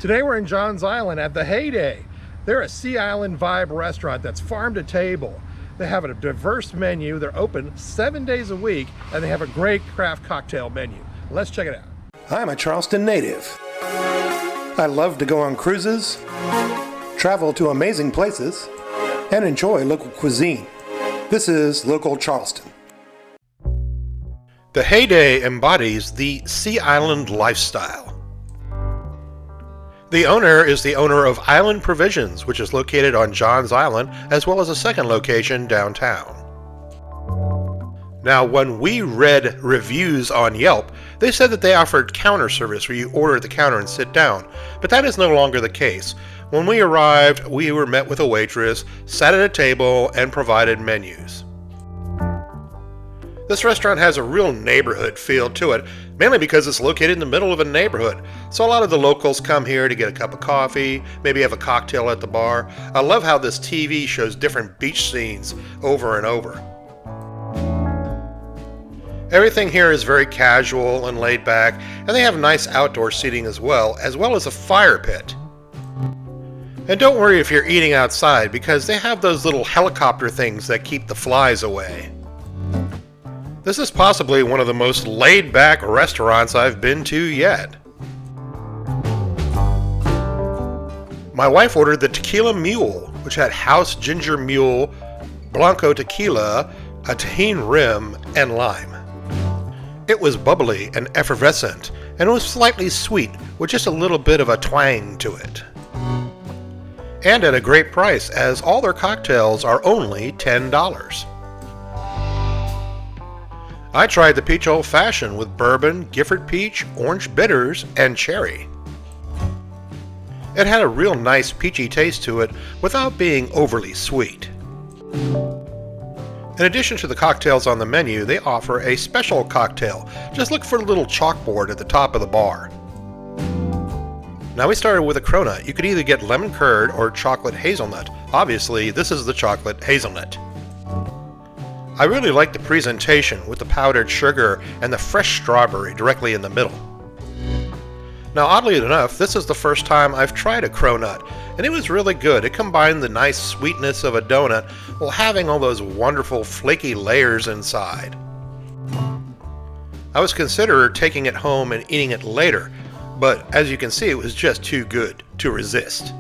Today we're in Johns Island at the Heyday. They're a Sea Island vibe restaurant that's farm to table. They have a diverse menu. They're open 7 days a week, and they have a great craft cocktail menu. Let's check it out. I'm a Charleston native. I love to go on cruises, travel to amazing places, and enjoy local cuisine. This is local Charleston. The Heyday embodies the Sea Island lifestyle. The owner is the owner of Island Provisions, which is located on Johns Island, as well as a second location downtown. Now, when we read reviews on Yelp, they said that they offered counter service where you order at the counter and sit down, but that is no longer the case. When we arrived, we were met with a waitress, sat at a table, and provided menus. This restaurant has a real neighborhood feel to it, mainly because it's located in the middle of a neighborhood. So a lot of the locals come here to get a cup of coffee, maybe have a cocktail at the bar. I love how this TV shows different beach scenes over and over. Everything here is very casual and laid back, and they have nice outdoor seating as well as a fire pit. And don't worry if you're eating outside, because they have those little helicopter things that keep the flies away. This is possibly one of the most laid-back restaurants I've been to yet. My wife ordered the Tequila Mule, which had house ginger mule, blanco tequila, a tahini rim, and lime. It was bubbly and effervescent, and it was slightly sweet with just a little bit of a twang to it. And at a great price, as all their cocktails are only $10. I tried the peach old fashioned with bourbon, Gifford peach, orange bitters, and cherry. It had a real nice peachy taste to it without being overly sweet. In addition to the cocktails on the menu, they offer a special cocktail. Just look for the little chalkboard at the top of the bar. Now we started with a cronut. You could either get lemon curd or chocolate hazelnut. Obviously, this is the chocolate hazelnut. I really like the presentation with the powdered sugar and the fresh strawberry directly in the middle. Now, oddly enough, this is the first time I've tried a cronut, and it was really good. It combined the nice sweetness of a donut while having all those wonderful flaky layers inside. I was considering taking it home and eating it later, but as you can see, it was just too good to resist.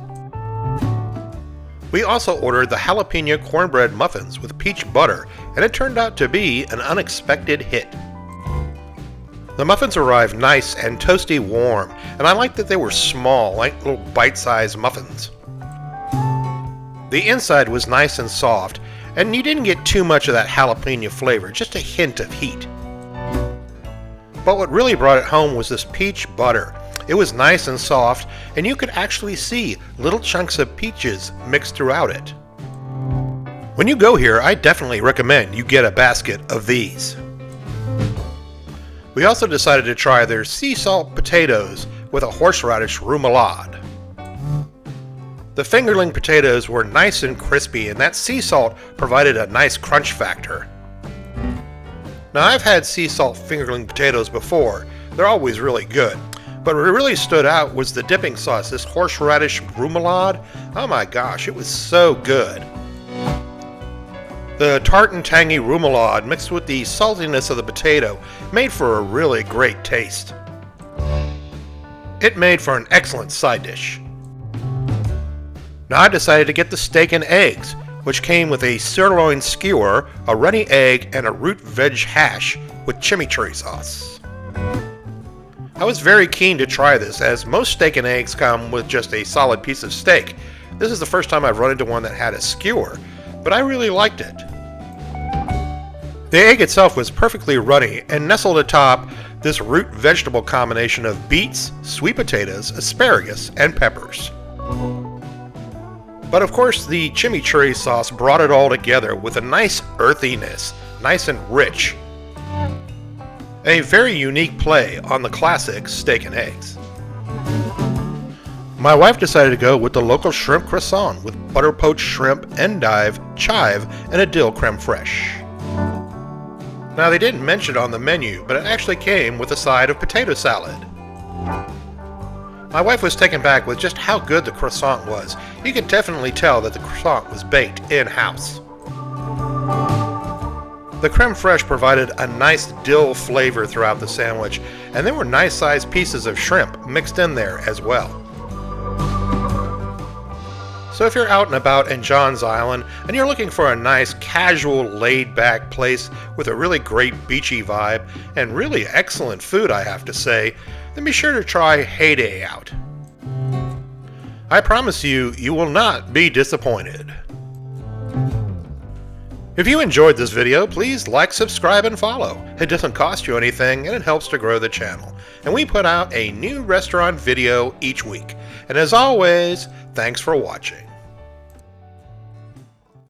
We also ordered the Jalapeno cornbread muffins with peach butter, and it turned out to be an unexpected hit. The muffins arrived nice and toasty warm, and I liked that they were small, like little bite-sized muffins. The inside was nice and soft, and you didn't get too much of that jalapeno flavor, just a hint of heat. But what really brought it home was this peach butter. It was nice and soft, and you could actually see little chunks of peaches mixed throughout it. When you go here, I definitely recommend you get a basket of these. We also decided to try their sea salt potatoes with a horseradish remoulade. The fingerling potatoes were nice and crispy, and that sea salt provided a nice crunch factor. Now, I've had sea salt fingerling potatoes before. They're always really good. But what really stood out was the dipping sauce, this horseradish remoulade. Oh my gosh, it was so good. The tart and tangy remoulade mixed with the saltiness of the potato made for a really great taste. It made for an excellent side dish. Now I decided to get the steak and eggs, which came with a sirloin skewer, a runny egg, and a root veg hash with chimichurri sauce. I was very keen to try this, as most steak and eggs come with just a solid piece of steak. This is the first time I've run into one that had a skewer, but I really liked it. The egg itself was perfectly runny and nestled atop this root vegetable combination of beets, sweet potatoes, asparagus, and peppers. But of course, the chimichurri sauce brought it all together with a nice earthiness, nice and rich. A very unique play on the classic steak and eggs. My wife decided to go with the local shrimp croissant with butter poached shrimp, endive, chive, and a dill creme fraiche. Now, they didn't mention it on the menu, but it actually came with a side of potato salad. My wife was taken back with just how good the croissant was. You could definitely tell that the croissant was baked in-house. The creme fraiche provided a nice dill flavor throughout the sandwich, and there were nice sized pieces of shrimp mixed in there as well. So if you're out and about in Johns Island and you're looking for a nice casual laid back place with a really great beachy vibe and really excellent food, I have to say, then be sure to try Heyday out. I promise you, you will not be disappointed. If you enjoyed this video, please like, subscribe, and follow. It doesn't cost you anything and it helps to grow the channel. And we put out a new restaurant video each week. And as always, thanks for watching.